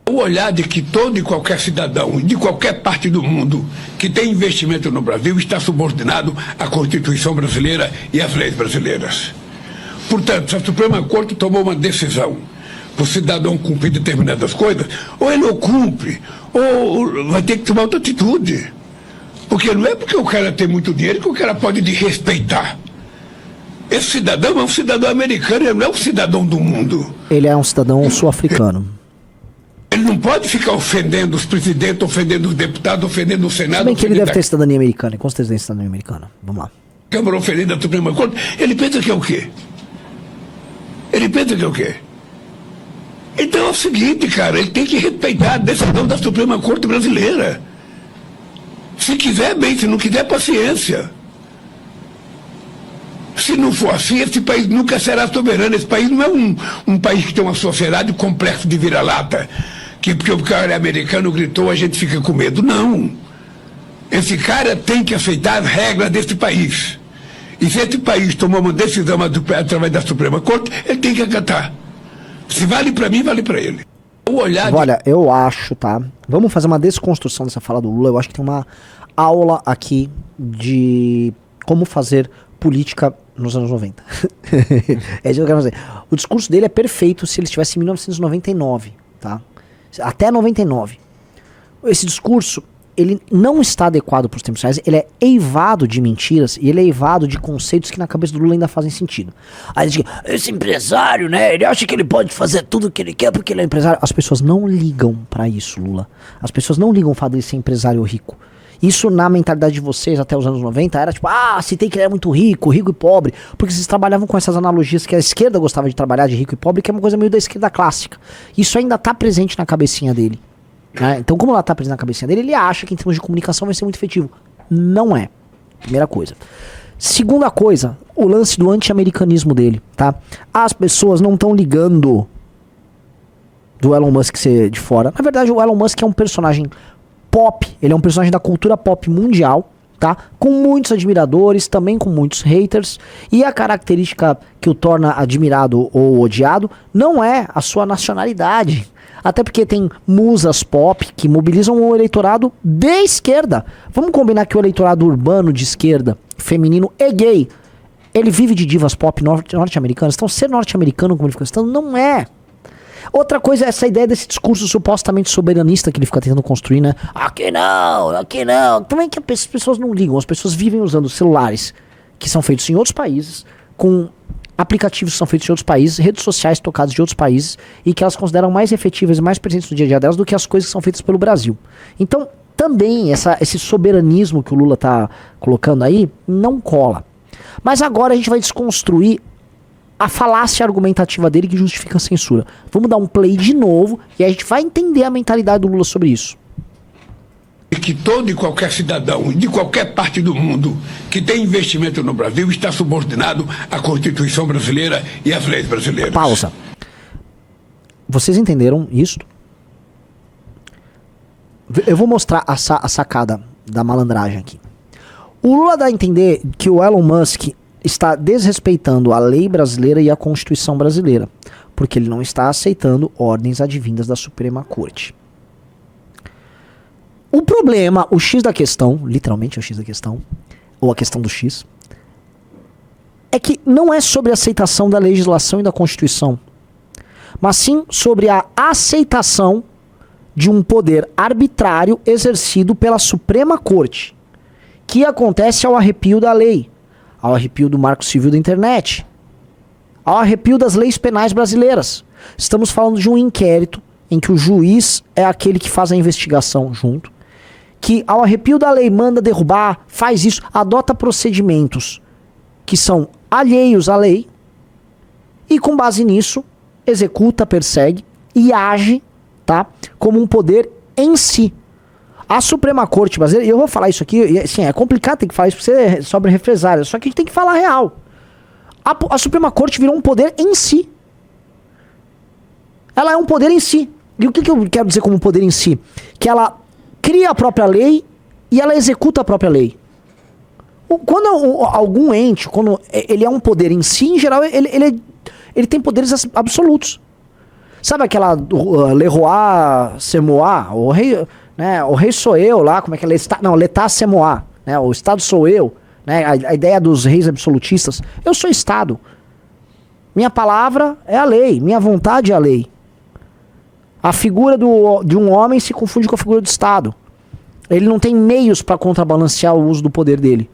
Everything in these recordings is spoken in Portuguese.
O olhar de que todo e qualquer cidadão de qualquer parte do mundo que tem investimento no Brasil está subordinado à Constituição brasileira e às leis brasileiras. Portanto, se a Suprema Corte tomou uma decisão para o cidadão cumprir determinadas coisas, ou ele não cumpre, ou vai ter que tomar outra atitude. Porque não é porque o cara tem muito dinheiro que o cara pode desrespeitar. Esse cidadão é um cidadão americano, ele não é um cidadão do mundo. Ele é um cidadão sul-africano. Ele não pode ficar ofendendo os presidentes, ofendendo os deputados, ofendendo o Senado. Se bem que ele deve ter cidadania americana, com certeza tem cidadania americana. Vamos lá. Câmara ofendendo a Suprema Corte, ele pensa que é o quê? Ele pensa que é o quê? Então é o seguinte, cara, ele tem que respeitar a decisão da Suprema Corte brasileira. Se quiser, bem, se não quiser, paciência. Se não for assim, esse país nunca será soberano. Esse país não é um país que tem uma sociedade complexo de vira-lata, que porque o cara é americano gritou, a gente fica com medo. Não. Esse cara tem que aceitar as regras desse país. E se esse país tomou uma decisão através da Suprema Corte, ele tem que acatar. Se vale para mim, vale para ele. Olha, eu acho, tá? Vamos fazer uma desconstrução dessa fala do Lula. Eu acho que tem uma aula aqui de como fazer política nos anos 90. É isso que eu quero fazer. O discurso dele é perfeito se ele estivesse em 1999, tá? Até 99. Esse discurso, ele não está adequado para os tempos reais, ele é eivado de mentiras e ele é eivado de conceitos que na cabeça do Lula ainda fazem sentido. Aí ele diz, esse empresário, né, ele acha que ele pode fazer tudo o que ele quer porque ele é empresário. As pessoas não ligam para isso, Lula. As pessoas não ligam o fato de ele ser empresário rico. Isso na mentalidade de vocês até os anos 90 era tipo, citei que ele é muito rico, rico e pobre, porque vocês trabalhavam com essas analogias que a esquerda gostava de trabalhar de rico e pobre, que é uma coisa meio da esquerda clássica. Isso ainda tá presente na cabecinha dele. Né? Então, como ela tá presente na cabecinha dele, ele acha que em termos de comunicação vai ser muito efetivo. Não é. Primeira coisa. Segunda coisa, o lance do anti-americanismo dele, tá? As pessoas não estão ligando do Elon Musk ser de fora. Na verdade, o Elon Musk é um personagem pop, ele é um personagem da cultura pop mundial, tá? Com muitos admiradores, também com muitos haters, e a característica que o torna admirado ou odiado não é a sua nacionalidade, até porque tem musas pop que mobilizam o eleitorado de esquerda. Vamos combinar que o eleitorado urbano de esquerda, feminino e gay, ele vive de divas pop norte-americanas, então ser norte-americano como ele fica citando, não é. Outra coisa é essa ideia desse discurso supostamente soberanista que ele fica tentando construir, né? Aqui não, aqui não. Também que as pessoas não ligam, as pessoas vivem usando celulares que são feitos em outros países, com aplicativos que são feitos em outros países, redes sociais tocadas de outros países, e que elas consideram mais efetivas e mais presentes no dia a dia delas do que as coisas que são feitas pelo Brasil. Então, também esse soberanismo que o Lula tá colocando aí, não cola. Mas agora a gente vai desconstruir a falácia argumentativa dele que justifica a censura. Vamos dar um play de novo e a gente vai entender a mentalidade do Lula sobre isso. Que todo e qualquer cidadão de qualquer parte do mundo que tem investimento no Brasil está subordinado à Constituição brasileira e às leis brasileiras. Pausa. Vocês entenderam isso? Eu vou mostrar a sacada da malandragem aqui. O Lula dá a entender que o Elon Musk está desrespeitando a lei brasileira e a Constituição brasileira, porque ele não está aceitando ordens advindas da Suprema Corte. O problema, o X da questão, literalmente o X da questão, ou a questão do X, é que não é sobre a aceitação da legislação e da Constituição, mas sim sobre a aceitação de um poder arbitrário exercido pela Suprema Corte, que acontece ao arrepio da lei, ao arrepio do Marco Civil da Internet, ao arrepio das leis penais brasileiras. Estamos falando de um inquérito em que o juiz é aquele que faz a investigação junto, que ao arrepio da lei manda derrubar, faz isso, adota procedimentos que são alheios à lei e com base nisso executa, persegue e age, tá, como um poder em si. A Suprema Corte brasileira, e eu vou falar isso aqui, e, assim, é complicado ter que falar isso porque você sobre represália, só que a gente tem que falar a real. A Suprema Corte virou um poder em si. Ela é um poder em si. E o que eu quero dizer como um poder em si? Que ela cria a própria lei e ela executa a própria lei. Quando algum ente, quando ele é um poder em si, em geral, ele tem poderes absolutos. Sabe aquela Leroy Semois? O rei, né, o rei sou eu lá, como é que é? L'État c'est moi, né? O Estado sou eu, né? A ideia dos reis absolutistas. Eu sou Estado. Minha palavra é a lei, minha vontade é a lei. A figura de um homem se confunde com a figura do Estado. Ele não tem meios para contrabalancear o uso do poder dele.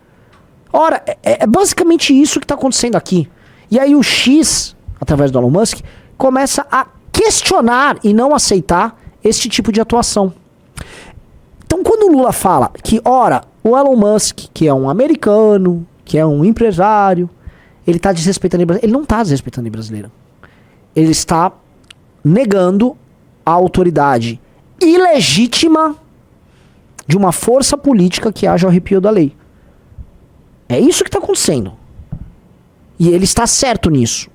Ora, é basicamente isso que está acontecendo aqui. E aí o X, através do Elon Musk, começa a questionar e não aceitar este tipo de atuação. Então quando o Lula fala que, ora, o Elon Musk, que é um americano, que é um empresário, ele está desrespeitando a lei brasileira. Ele não está desrespeitando a lei brasileira. Ele está negando a autoridade ilegítima de uma força política que age ao arrepio da lei. É isso que está acontecendo. E ele está certo nisso.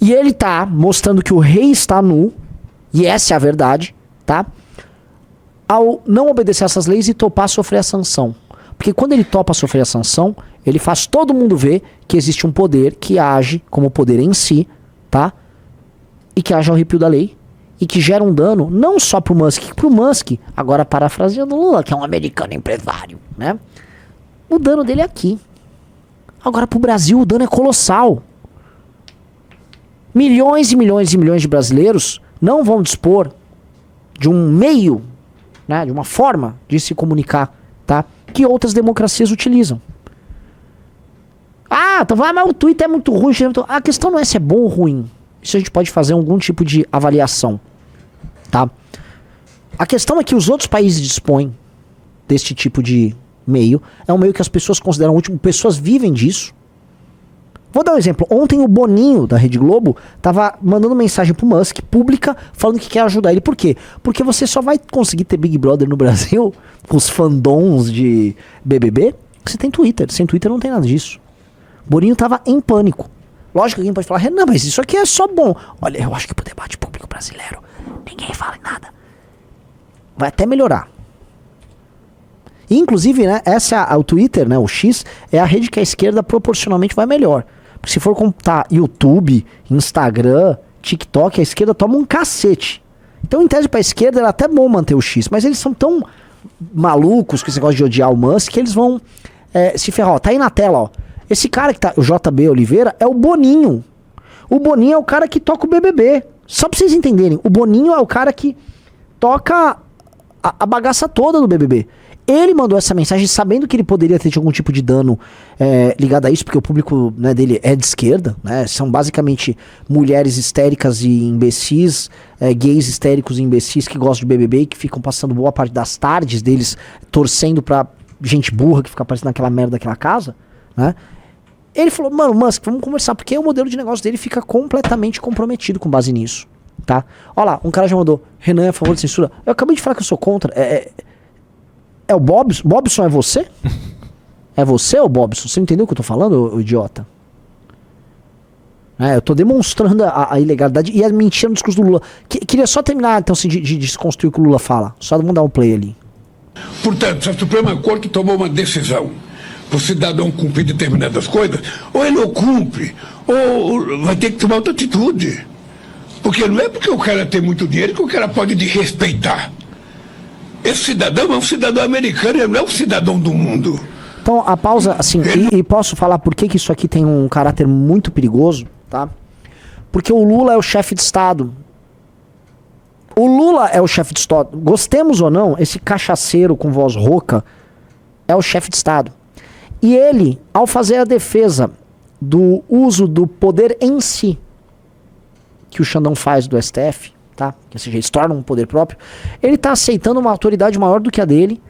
E ele está mostrando que o rei está nu, e essa é a verdade, tá? Ao não obedecer essas leis e topar sofrer a sanção. Porque quando ele topa sofrer a sanção, ele faz todo mundo ver que existe um poder que age como poder em si, tá? E que age ao arrepio da lei. E que gera um dano não só pro Musk, agora parafraseando Lula, que é um americano empresário, né? O dano dele é aqui. Agora pro Brasil o dano é colossal. Milhões e milhões e milhões de brasileiros não vão dispor de um meio, né, de uma forma de se comunicar, tá, que outras democracias utilizam. Ah, então vai, mas o Twitter é muito ruim. A questão não é se é bom ou ruim. Isso a gente pode fazer algum tipo de avaliação, tá? A questão é que os outros países dispõem deste tipo de meio. É um meio que as pessoas consideram útil. Pessoas vivem disso. Vou dar um exemplo. Ontem o Boninho, da Rede Globo, tava mandando mensagem pro Musk, pública, falando que quer ajudar ele. Por quê? Porque você só vai conseguir ter Big Brother no Brasil, com os fandoms de BBB, se tem Twitter. Sem Twitter não tem nada disso. O Boninho tava em pânico. Lógico que alguém pode falar, Renan, mas isso aqui é só bom. Olha, eu acho que pro debate público brasileiro, ninguém fala em nada. Vai até melhorar. E, inclusive, né, o Twitter, né, o X, é a rede que a esquerda proporcionalmente vai melhor. Porque se for contar YouTube, Instagram, TikTok, a esquerda toma um cacete. Então, em tese, pra esquerda, era até bom manter o X. Mas eles são tão malucos com esse negócio de odiar o Musk que eles vão se ferrar. Ó, tá aí na tela, ó. Esse cara que tá, o JB Oliveira, é o Boninho. O Boninho é o cara que toca o BBB. Só pra vocês entenderem, o Boninho é o cara que toca a bagaça toda do BBB. Ele mandou essa mensagem sabendo que ele poderia ter algum tipo de dano ligado a isso, porque o público, né, dele é de esquerda, né? São basicamente mulheres histéricas e imbecis, gays histéricos e imbecis que gostam de BBB e que ficam passando boa parte das tardes deles torcendo pra gente burra que fica aparecendo naquela merda daquela casa, né? Ele falou, mano, Musk, vamos conversar, porque o modelo de negócio dele fica completamente comprometido com base nisso, tá? Olha lá, um cara já mandou, Renan é a favor de censura. Eu acabei de falar que eu sou contra. É o Bobson? Bobson é você? É você, ô Bobson? Você entendeu o que eu tô falando, ô idiota? Eu tô demonstrando a ilegalidade e a mentira no discurso do Lula. Queria só terminar, então, assim, de desconstruir o que o Lula fala. Só vamos dar um play ali. Portanto, se a Suprema Corte tomou uma decisão para o cidadão cumprir determinadas coisas, ou ele não cumpre, ou vai ter que tomar outra atitude. Porque não é porque o cara tem muito dinheiro que o cara pode desrespeitar. Esse cidadão é um cidadão americano, ele não é um cidadão do mundo. Então, a pausa, assim, e posso falar por que isso aqui tem um caráter muito perigoso, tá? Porque o Lula é o chefe de Estado. O Lula é o chefe de Estado. Gostemos ou não, esse cachaceiro com voz rouca é o chefe de Estado. E ele, ao fazer a defesa do uso do poder em si, que o Xandão faz do STF, tá? Ou seja, ele se torna um poder próprio, ele está aceitando uma autoridade maior do que a dele,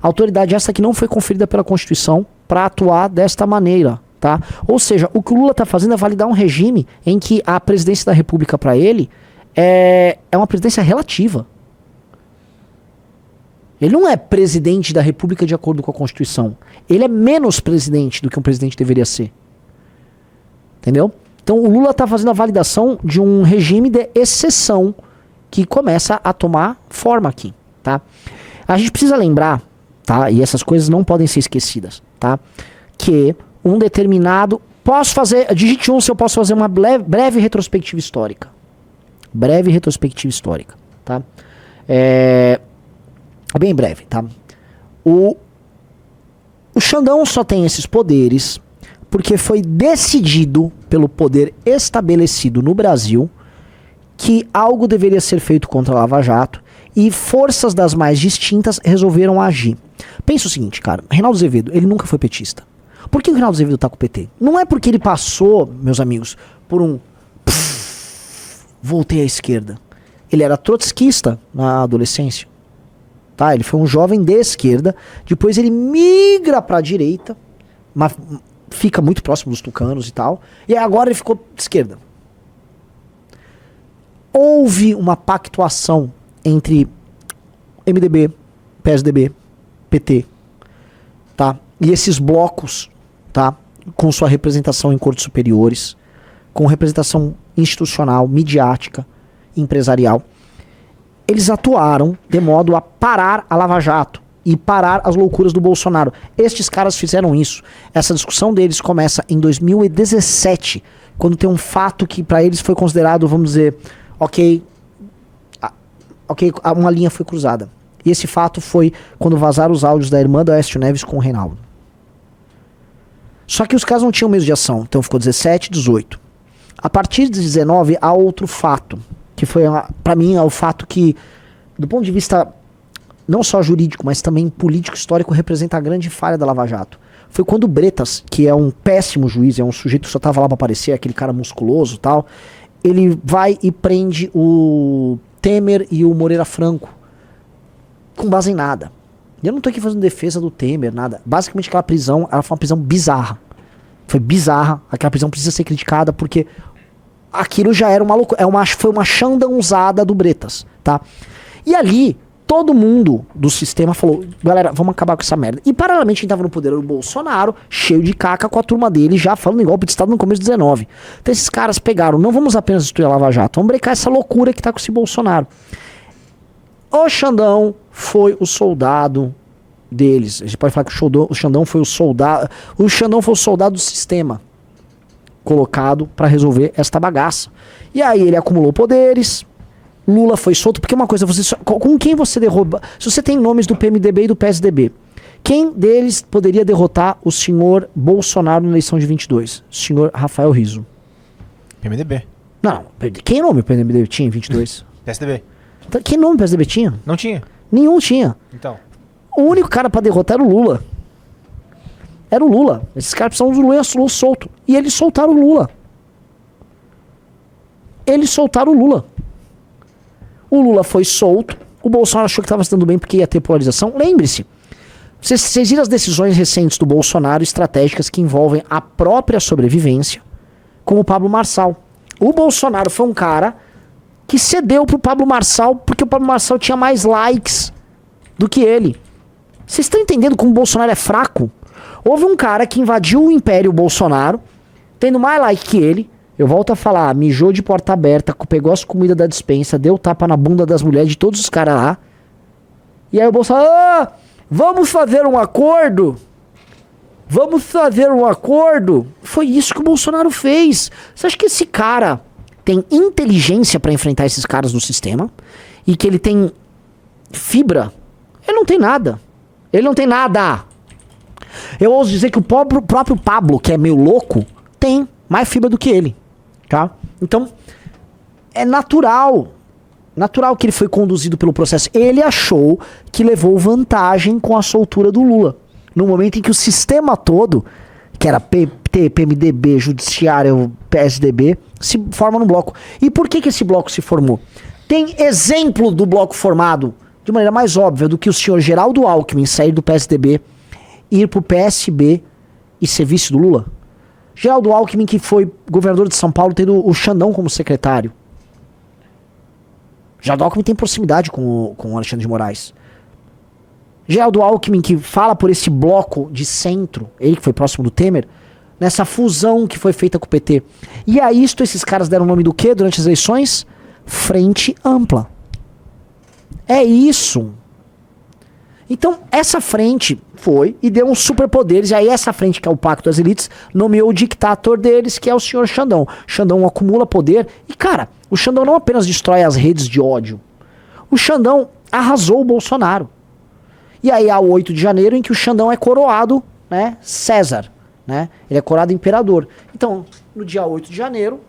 autoridade essa que não foi conferida pela Constituição, para atuar desta maneira, tá? Ou seja, o que o Lula está fazendo é validar um regime em que a presidência da República para ele é uma presidência relativa. Ele não é presidente da República de acordo com a Constituição. Ele é menos presidente do que um presidente deveria ser. Entendeu? Então o Lula está fazendo a validação de um regime de exceção que começa a tomar forma aqui, tá? A gente precisa lembrar, tá? E essas coisas não podem ser esquecidas, tá? Que um determinado... digite 1 se eu posso fazer uma breve retrospectiva histórica. Breve retrospectiva histórica, tá? É bem breve, tá? O Xandão só tem esses poderes porque foi decidido pelo poder estabelecido no Brasil que algo deveria ser feito contra a Lava Jato e forças das mais distintas resolveram agir. Pensa o seguinte, cara, Reinaldo Azevedo, ele nunca foi petista. Por que o Reinaldo Azevedo tá com o PT? Não é porque ele passou, meus amigos, por um voltei à esquerda. Ele era trotskista na adolescência. Tá? Ele foi um jovem de esquerda, depois ele migra pra direita, mas fica muito próximo dos tucanos e tal, e agora ele ficou de esquerda. Houve uma pactuação entre MDB, PSDB, PT, tá? E esses blocos, tá? Com sua representação em cortes superiores, com representação institucional, midiática, empresarial, eles atuaram de modo a parar a Lava Jato e parar as loucuras do Bolsonaro. Estes caras fizeram isso. Essa discussão deles começa em 2017, quando tem um fato que para eles foi considerado, vamos dizer, ok, uma linha foi cruzada. E esse fato foi quando vazaram os áudios da irmã do Aécio Neves com o Reinaldo. Só que os caras não tinham medo de ação, então ficou 17, 18. A partir de 19 há outro fato, que foi, pra mim, é o fato que, do ponto de vista não só jurídico, mas também político histórico, representa a grande falha da Lava Jato. Foi quando o Bretas, que é um péssimo juiz, é um sujeito que só tava lá pra aparecer, aquele cara musculoso e tal, ele vai e prende o Temer e o Moreira Franco com base em nada. E eu não tô aqui fazendo defesa do Temer, nada. Basicamente aquela prisão, ela foi uma prisão bizarra. Foi bizarra, aquela prisão precisa ser criticada porque aquilo já era uma loucura, foi uma xandãozada do Bretas, tá? E ali, todo mundo do sistema falou, galera, vamos acabar com essa merda. E paralelamente quem tava no poder era o Bolsonaro, cheio de caca com a turma dele, já falando em golpe de Estado no começo de 19. Então esses caras pegaram, não vamos apenas destruir a Lava Jato, vamos brecar essa loucura que tá com esse Bolsonaro. O Xandão foi o soldado deles. A gente pode falar que o Xandão foi o soldado. O Xandão foi o soldado do sistema colocado para resolver esta bagaça. E aí ele acumulou poderes. Lula foi solto, porque uma coisa, com quem você derruba? Se você tem nomes do PMDB e do PSDB, quem deles poderia derrotar o senhor Bolsonaro na eleição de 22? O senhor Rafael Rizzo. PMDB. Não, quem nome o PMDB tinha em 22? PSDB. Que nome o PSDB tinha? Não tinha. Nenhum tinha. Então. O único cara pra derrotar era o Lula. Era o Lula. Esses caras precisavam do Lula solto. E eles soltaram o Lula. Eles soltaram o Lula. O Lula foi solto. O Bolsonaro achou que estava se dando bem porque ia ter polarização. Lembre-se. Vocês viram as decisões recentes do Bolsonaro, estratégicas que envolvem a própria sobrevivência, como o Pablo Marçal. O Bolsonaro foi um cara que cedeu pro Pablo Marçal porque o Pablo Marçal tinha mais likes do que ele. Vocês estão entendendo como o Bolsonaro é fraco? Houve um cara que invadiu o império Bolsonaro, tendo mais like que ele. Eu volto a falar, mijou de porta aberta, pegou as comidas da despensa, deu tapa na bunda das mulheres de todos os caras lá. E aí o Bolsonaro, vamos fazer um acordo? Vamos fazer um acordo? Foi isso que o Bolsonaro fez. Você acha que esse cara tem inteligência pra enfrentar esses caras do sistema? E que ele tem fibra? Ele não tem nada. Ele não tem nada. Eu ouso dizer que o próprio Pablo, que é meio louco, tem mais fibra do que ele, tá? Então, é natural que ele foi conduzido pelo processo. Ele achou que levou vantagem com a soltura do Lula. No momento em que o sistema todo, que era PT, PMDB, Judiciário, PSDB, se forma num bloco. E por que esse bloco se formou? Tem exemplo do bloco formado de maneira mais óbvia do que o senhor Geraldo Alckmin sair do PSDB, ir pro PSB e ser vice do Lula? Geraldo Alckmin, que foi governador de São Paulo, tendo o Xandão como secretário. Geraldo Alckmin tem proximidade com o Alexandre de Moraes. Geraldo Alckmin, que fala por esse bloco de centro, ele que foi próximo do Temer, nessa fusão que foi feita com o PT. E a isto esses caras deram o nome do quê durante as eleições? Frente Ampla. É isso. Então, essa frente foi e deu uns superpoderes. E aí, essa frente, que é o Pacto das Elites, nomeou o dictator deles, que é o senhor Xandão. Xandão acumula poder. E, cara, O Xandão não apenas destrói as redes de ódio. O Xandão arrasou o Bolsonaro. E aí há o 8 de janeiro em que o Xandão é coroado, né, César, né? Ele é coroado imperador. Então, no dia 8 de janeiro,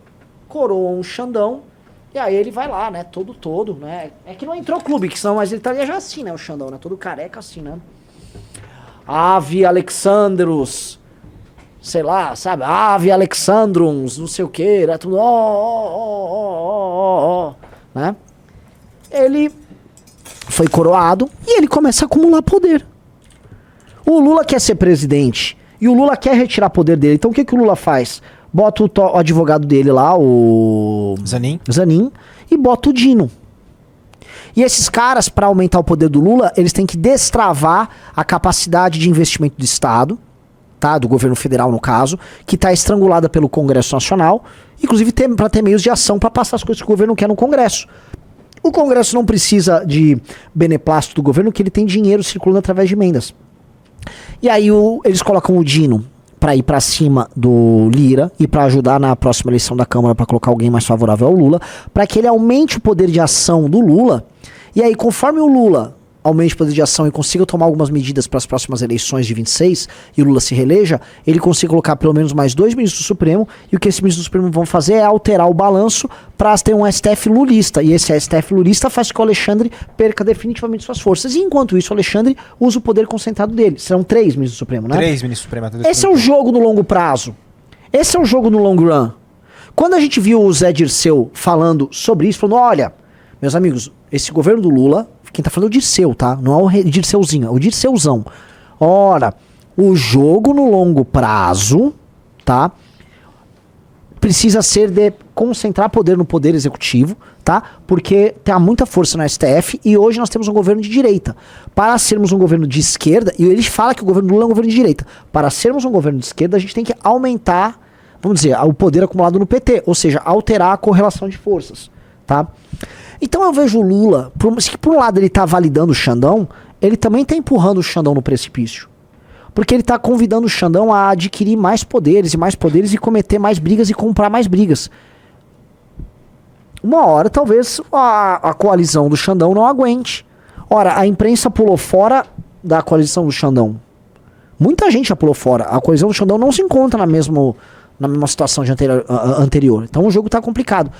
coroam o Xandão, e aí ele vai lá, né, todo, né? É que não entrou clube, que senão, mas ele estaria já assim, né, o Xandão, né? Todo careca assim, né? Ave Alexandros, sei lá, sabe? Ave Alexandrums, não sei o que, era tudo, né? Ele foi coroado e ele começa a acumular poder. O Lula quer ser presidente e o Lula quer retirar poder dele. Então o que o Lula faz? Bota o advogado dele lá, o Zanin, e bota o Dino. E esses caras, para aumentar o poder do Lula, eles têm que destravar a capacidade de investimento do Estado, tá? Do governo federal, no caso, que está estrangulada pelo Congresso Nacional, inclusive para ter meios de ação para passar as coisas que o governo quer no Congresso. O Congresso não precisa de beneplácito do governo, que ele tem dinheiro circulando através de emendas. E aí eles colocam o Dino para ir para cima do Lira e para ajudar na próxima eleição da Câmara para colocar alguém mais favorável ao Lula, para que ele aumente o poder de ação do Lula. E aí, conforme o Lula aumente o poder de ação e consiga tomar algumas medidas para as próximas eleições de 26 e o Lula se reeleja, ele consiga colocar pelo menos mais 2 ministros do Supremo, e o que esses ministros do Supremo vão fazer é alterar o balanço para ter um STF lulista, e esse STF lulista faz com que o Alexandre perca definitivamente suas forças, e enquanto isso o Alexandre usa o poder concentrado dele. Serão 3 ministros do Supremo, né? 3 ministros do Supremo. Esse é o jogo no longo prazo. Esse é o jogo no long run. Quando a gente viu o Zé Dirceu falando sobre isso, falando, olha, meus amigos, esse governo do Lula, quem tá falando é o Dirceu, tá? Não é o Dirceuzinho, é o Dirceuzão. Ora, o jogo no longo prazo, tá? Precisa ser de concentrar poder no poder executivo, tá? Porque tem muita força no STF e hoje nós temos um governo de direita. Para sermos um governo de esquerda, e ele fala que o governo do Lula é um governo de direita. Para sermos um governo de esquerda, a gente tem que aumentar, vamos dizer, o poder acumulado no PT, ou seja, alterar a correlação de forças, tá? Então eu vejo o Lula, se por um lado ele tá validando o Xandão, ele também tá empurrando o Xandão no precipício. Porque ele tá convidando o Xandão a adquirir mais poderes e cometer mais brigas e comprar mais brigas. Uma hora talvez a coalizão do Xandão não aguente. Ora, a imprensa pulou fora da coalizão do Xandão. Muita gente já pulou fora. A coalizão do Xandão não se encontra na mesma situação de anterior. Então o jogo tá complicado.